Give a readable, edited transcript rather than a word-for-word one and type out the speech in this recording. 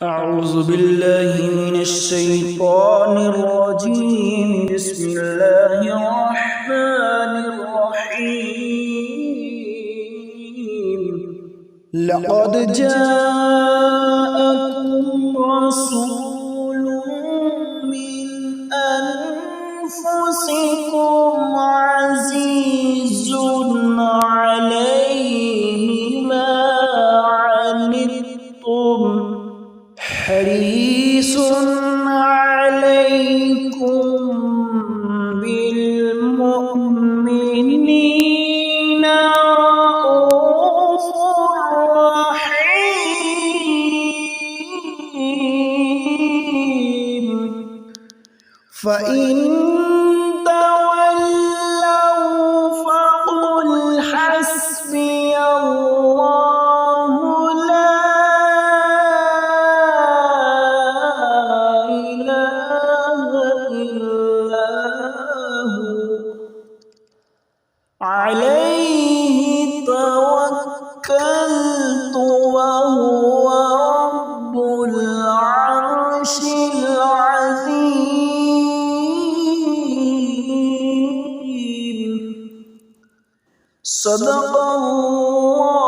أعوذ بالله من الشيطان الرجيم. بسم الله الرحمن الرحيم. لقد جاءكم رسول من أنفسكم عزيز عليه ما عنتم حريص عليكم بالمؤمنين رءوف رحيم. فإن تولوا فقل حسبي الله لا إله إلا هو عليه توكلت وهو رب العرش العظيم. صدق الله